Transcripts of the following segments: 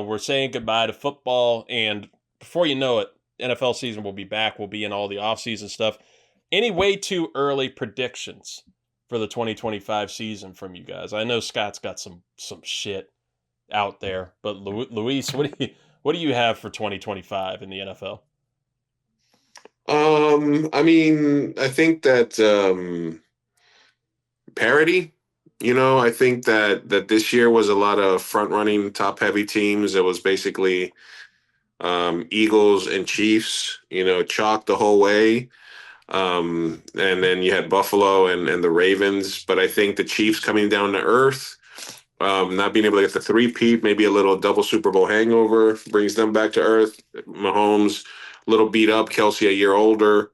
we're saying goodbye to football, and before you know it, NFL season will be back. We'll be in all the offseason stuff. Any way too early predictions for the 2025 season from you guys? I know Scott's got some shit out there, but Luis, what do you have for 2025 in the NFL? I mean, I think that parity. I think that this year was a lot of front running, top heavy teams. It was basically Eagles and Chiefs. Chalk the whole way. And then you had Buffalo and the Ravens. But I think the Chiefs coming down to earth, not being able to get the three-peat, maybe a little double Super Bowl hangover, brings them back to earth. Mahomes, a little beat up. Kelsey, a year older.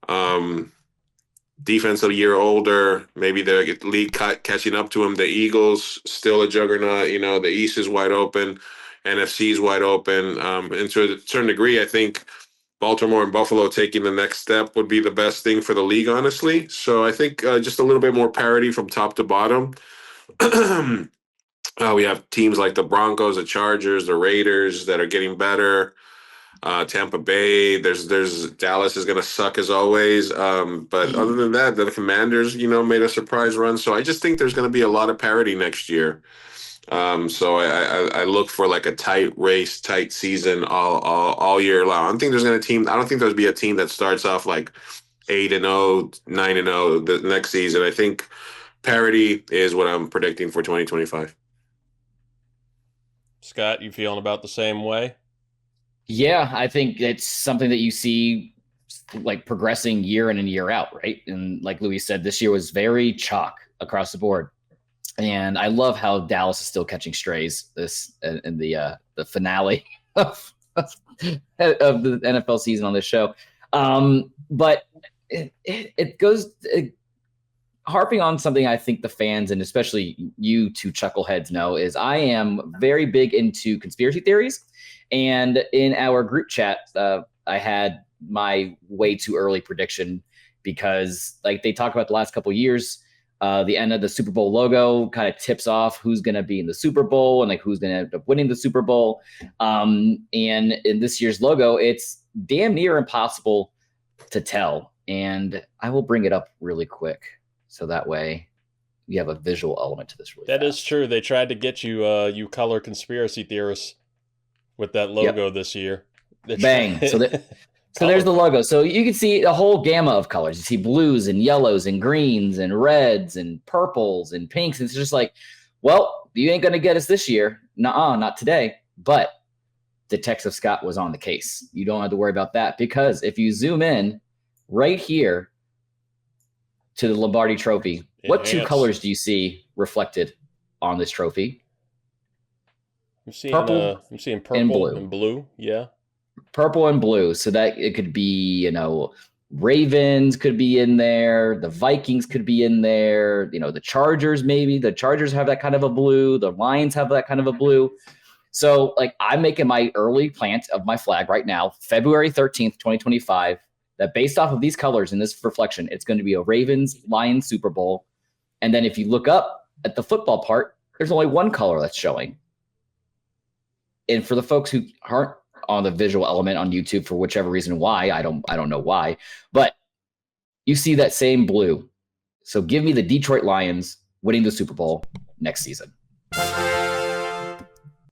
Um, Defense a year older. Maybe the league catching up to him. The Eagles, still a juggernaut. The East is wide open. NFC is wide open. And to a certain degree, I think Baltimore and Buffalo taking the next step would be the best thing for the league, honestly. So I think just a little bit more parity from top to bottom. We have teams like the Broncos, the Chargers, the Raiders that are getting better. Tampa Bay, there's Dallas is going to suck as always. But other than that, the Commanders, made a surprise run. So I just think there's going to be a lot of parity next year. So I look for like a tight race, tight season all year long. I don't think there's going to team. I don't think there's be a team that starts off like 8-0, 9-0 the next season. I think parity is what I'm predicting for 2025. Scott, you feeling about the same way? Yeah, I think it's something that you see like progressing year in and year out, right? And like Louis said, this year was very chalk across the board. And I love how Dallas is still catching strays this in the finale of the NFL season on this show. But it goes harping on something I think the fans and especially you two chuckleheads know is I am very big into conspiracy theories. And in our group chat, I had my way too early prediction because like they talk about the last couple of years, the end of the Super Bowl logo kind of tips off who's going to be in the Super Bowl and like who's going to end up winning the Super Bowl. And in this year's logo, it's damn near impossible to tell. And I will bring it up really quick so that way you have a visual element to this. Really That fast. is true. They tried to get you, you color conspiracy theorists with that logo this year. Bang. So there's the logo. So you can see a whole gamma of colors. You see blues and yellows and greens and reds and purples and pinks. It's just like, well, you ain't going to get us this year. Nuh-uh, not today. But Detective Scott was on the case. You don't have to worry about that because if you zoom in right here to the Lombardi Trophy, what two colors do you see reflected on this trophy? I'm seeing purple and blue. Yeah. Purple and blue. So that it could be, Ravens could be in there. The Vikings could be in there. The Chargers, maybe. The Chargers have that kind of a blue. The Lions have that kind of a blue. So, like, I'm making my early plant of my flag right now, February 13th, 2025, that based off of these colors and this reflection, it's going to be a Ravens-Lions Super Bowl. And then if you look up at the football part, there's only one color that's showing. And for the folks who aren't on the visual element on YouTube for whichever reason why, I don't know why, but you see that same blue. So give me the Detroit Lions winning the Super Bowl next season.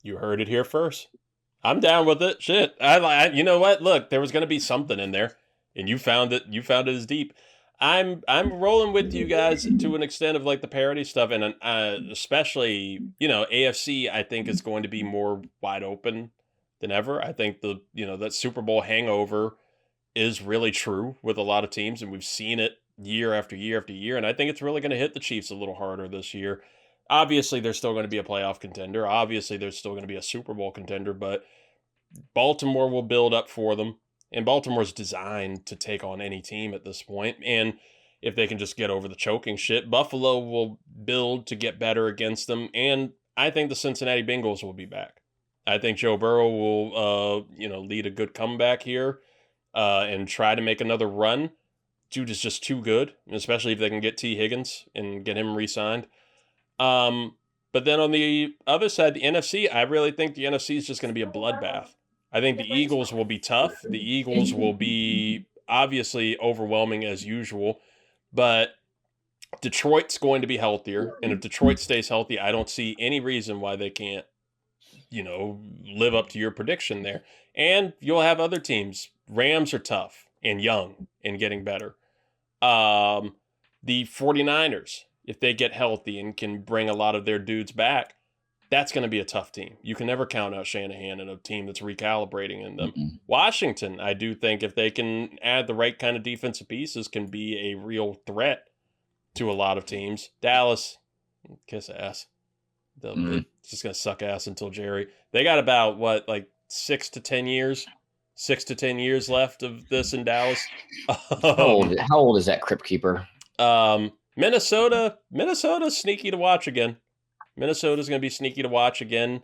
You heard it here first. I'm down with it. Shit. You know what? Look, there was going to be something in there and you found it. You found it as deep. I'm rolling with you guys to an extent of like the parody stuff, and especially AFC. I think is going to be more wide open than ever. I think that Super Bowl hangover is really true with a lot of teams, and we've seen it year after year after year. And I think it's really going to hit the Chiefs a little harder this year. Obviously, they're still going to be a playoff contender. Obviously, there's still going to be a Super Bowl contender, but Baltimore will build up for them. And Baltimore's designed to take on any team at this point. And if they can just get over the choking shit, Buffalo will build to get better against them. And I think the Cincinnati Bengals will be back. I think Joe Burrow will, lead a good comeback here and try to make another run. Dude is just too good, especially if they can get T. Higgins and get him re-signed. But then on the other side, the NFC, I really think the NFC is just going to be a bloodbath. I think the Eagles will be tough. The Eagles will be obviously overwhelming as usual, but Detroit's going to be healthier. And if Detroit stays healthy, I don't see any reason why they can't, live up to your prediction there. And you'll have other teams. Rams are tough and young and getting better. The 49ers, if they get healthy and can bring a lot of their dudes back, that's going to be a tough team. You can never count out Shanahan and a team that's recalibrating in them. Mm-mm. Washington, I do think if they can add the right kind of defensive pieces, can be a real threat to a lot of teams. Dallas, kiss ass. They're just going to suck ass until Jerry. They got about, 6 to 10 years? 6 to 10 years left of this in Dallas. How old is that Crypt Keeper? Minnesota's sneaky to watch again. Minnesota's going to be sneaky to watch again,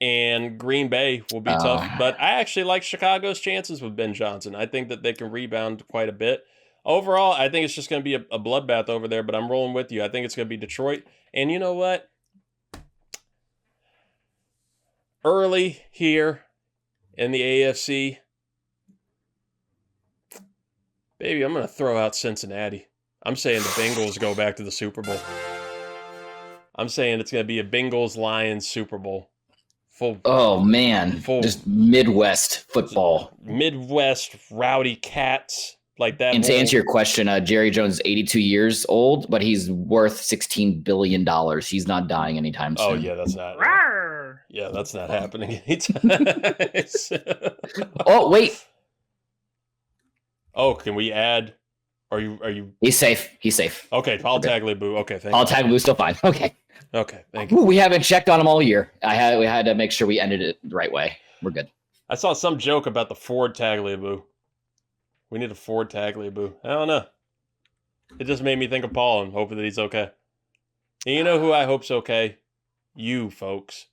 and Green Bay will be tough. But I actually like Chicago's chances with Ben Johnson. I think that they can rebound quite a bit. Overall, I think it's just going to be a bloodbath over there, but I'm rolling with you. I think it's going to be Detroit. And you know what? Early here in the AFC, baby, I'm going to throw out Cincinnati. I'm saying the Bengals go back to the Super Bowl. I'm saying it's going to be a Bengals-Lions Super Bowl. Just Midwest football. Midwest rowdy cats like that. And to answer your question, Jerry Jones is 82 years old, but he's worth $16 billion. He's not dying anytime soon. Oh, yeah, that's not. Yeah, that's not happening anytime. Oh, wait. Oh, can we add? Are you? He's safe. Okay, Paul Tagliabue. Okay, thank you. Paul Tagliabue's still fine. Okay, thank you. Ooh, we haven't checked on him all year. We had to make sure we ended it the right way. We're good. I saw some joke about the Ford Tagliabue. We need a Ford Tagliabue. I don't know. It just made me think of Paul and hoping that he's okay. And you know who I hope's okay? You folks.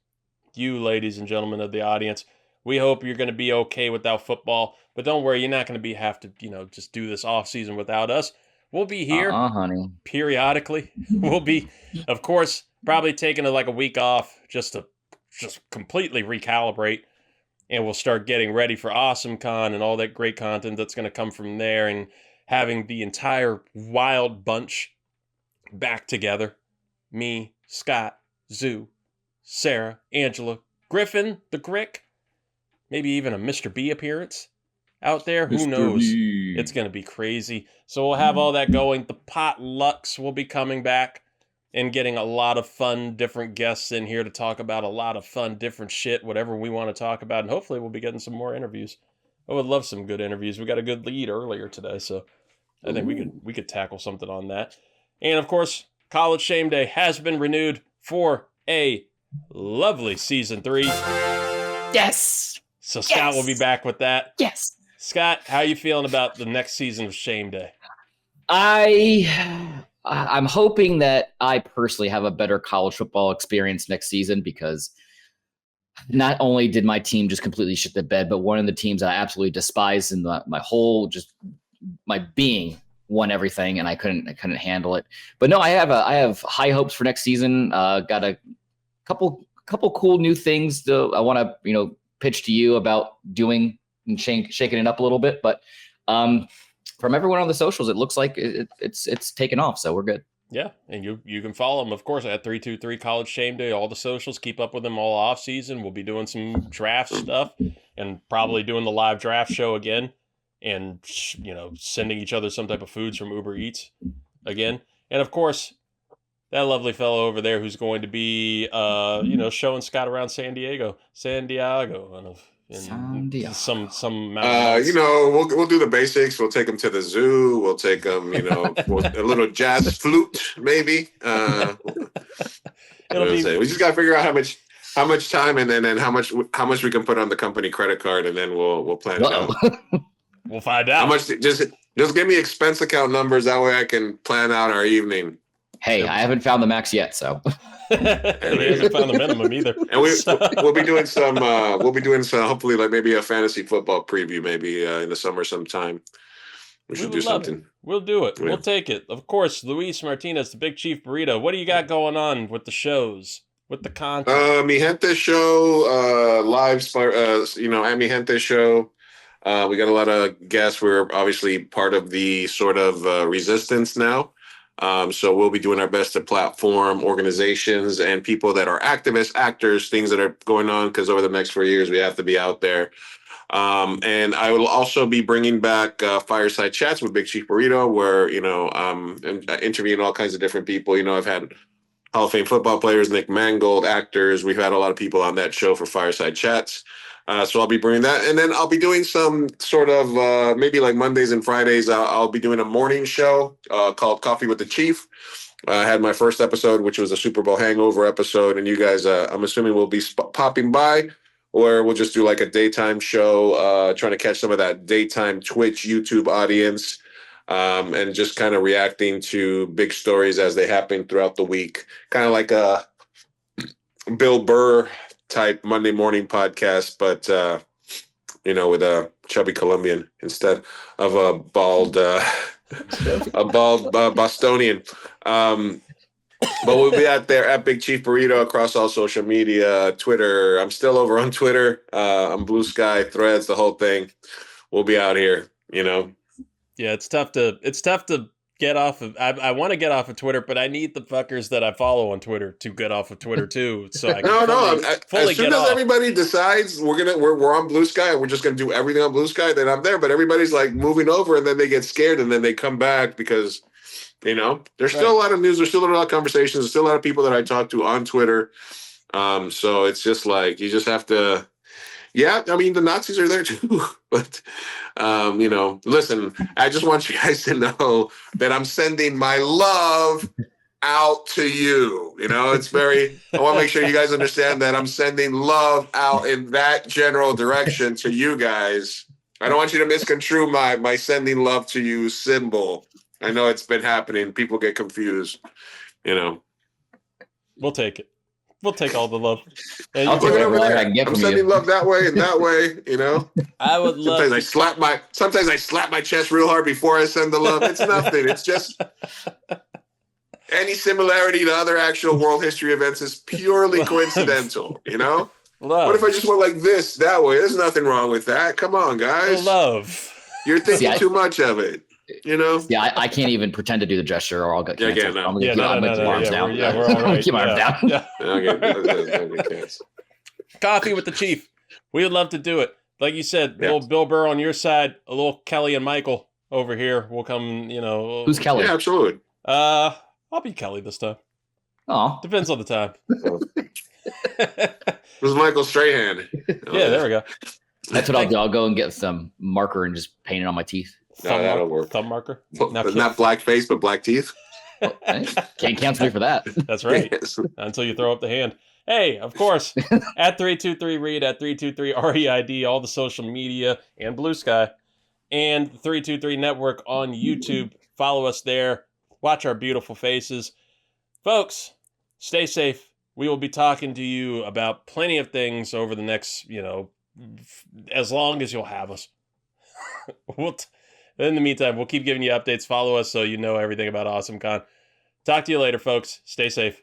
You ladies and gentlemen of the audience. We hope you're going to be okay without football. But don't worry, you're not going to have to, just do this off season without us. We'll be here honey. Periodically. We'll be, of course, probably taking a week off just to completely recalibrate. And we'll start getting ready for AwesomeCon and all that great content that's going to come from there, and having the entire wild bunch back together. Me, Scott, Zoo, Sarah, Angela, Griffin, the Grick, maybe even a Mr. B appearance out there. Who knows? It's going to be crazy. So we'll have all that going. The potlucks will be coming back and getting a lot of fun, different guests in here to talk about a lot of fun, different shit, whatever we want to talk about. And hopefully we'll be getting some more interviews. I would love some good interviews. We got a good lead earlier today, so I think we could tackle something on that. And of course, College Shame Day has been renewed for a lovely season 3. Yes. So Scott will be back with that. Yes. Scott, how are you feeling about the next season of Shame Day? I'm hoping that I personally have a better college football experience next season, because not only did my team just completely shit the bed, but one of the teams I absolutely despised in my being won everything, and I couldn't handle it. But no, I have high hopes for next season. Got a couple cool new things I want to pitch to you about doing and shaking it up a little bit. But from everyone on the socials, it looks like it's taken off, so we're good. Yeah, and you can follow them, of course, at 323 College Shame Day. All the socials, keep up with them all off season. We'll be doing some draft stuff and probably doing the live draft show again, and sending each other some type of foods from Uber Eats again. And of course, that lovely fellow over there who's going to be showing Scott around San Diego. Some mountains. We'll do the basics. We'll take them to the zoo. We'll take them, a little jazz flute, maybe. We just got to figure out how much time, and then how much we can put on the company credit card, and then we'll plan it out. We'll find out. How much? Just give me expense account numbers. That way I can plan out our evening. Hey, I haven't found the max yet, so. He hasn't found the minimum either. And we'll be doing some. Hopefully, maybe a fantasy football preview, maybe in the summer sometime. We should do something. We'll do it. Yeah. We'll take it. Of course, Luis Martinez, the Big Chief Burrito. What do you got going on with the shows with the content. Mi Gente show, at Mi Gente show. We got a lot of guests. We're obviously part of the sort of resistance now. So we'll be doing our best to platform organizations and people that are activists, actors, things that are going on, because over the next 4 years, we have to be out there. And I will also be bringing back fireside chats with Big Chief Burrito, where, I'm interviewing all kinds of different people. I've had Hall of Fame football players, Nick Mangold, actors. We've had a lot of people on that show for fireside chats. So I'll be bringing that. And then I'll be doing some sort of maybe like Mondays and Fridays. I'll be doing a morning show called Coffee with the Chief. I had my first episode, which was a Super Bowl hangover episode. And you guys, I'm assuming, will be popping by, or we'll just do like a daytime show, trying to catch some of that daytime Twitch, YouTube audience. And just kind of reacting to big stories as they happen throughout the week. Kind of like a Bill Burr type Monday morning podcast, but, with a chubby Colombian instead of a bald Bostonian. But we'll be out there at Big Chief Burrito across all social media, Twitter. I'm still over on Twitter. I'm Blue Sky, Threads, the whole thing. We'll be out here, Yeah, it's tough to get off of. I want to get off of Twitter, but I need the fuckers that I follow on Twitter to get off of Twitter too. So I can fully as soon get as off. everybody decides we're on Blue Sky and we're just gonna do everything on Blue Sky, then I'm there. But everybody's like moving over, and then they get scared, and then they come back because there's still a lot of news, there's still a lot of conversations, there's still a lot of people that I talk to on Twitter. So it's just like you just have to. Yeah, I mean, the Nazis are there too. But, listen, I just want you guys to know that I'm sending my love out to you. I want to make sure you guys understand that I'm sending love out in that general direction to you guys. I don't want you to misconstrue my sending love to you symbol. I know it's been happening. People get confused, We'll take it. We'll take all the love. And I'll take whatever I can get I'm from sending you. love that way and that way, I would love. Sometimes I slap my chest real hard before I send the love. It's nothing. It's just any similarity to other actual world history events is purely coincidental. Love. What if I just went like this that way? There's nothing wrong with that. Come on, guys. Love. You're thinking too much of it. Yeah, I can't even pretend to do the gesture, or I'll get canceled. no. I'm gonna keep my arms down. We're all right. Keep my arms down. Yeah. Okay. Coffee with the Chief. We would love to do it. Like you said, a little Bill Burr on your side, a little Kelly and Michael over here. We'll come, Who's Kelly? Yeah, absolutely. I'll be Kelly this time. Oh, Depends on the time. Who's Michael Strahan? Yeah, there we go. that's what I'll do. I'll go and get some marker and just paint it on my teeth. No, that'll work. Thumb marker. Not black face, but black teeth. Hey, can't cancel me for that. That's right. Yes. Until you throw up the hand. Hey, of course, at 323 Reid, at 323 REID, all the social media, and Blue Sky, and 323 Network on YouTube. Follow us there. Watch our beautiful faces. Folks, stay safe. We will be talking to you about plenty of things over the next, as long as you'll have us. In the meantime, we'll keep giving you updates. Follow us so you know everything about AwesomeCon. Talk to you later, folks. Stay safe.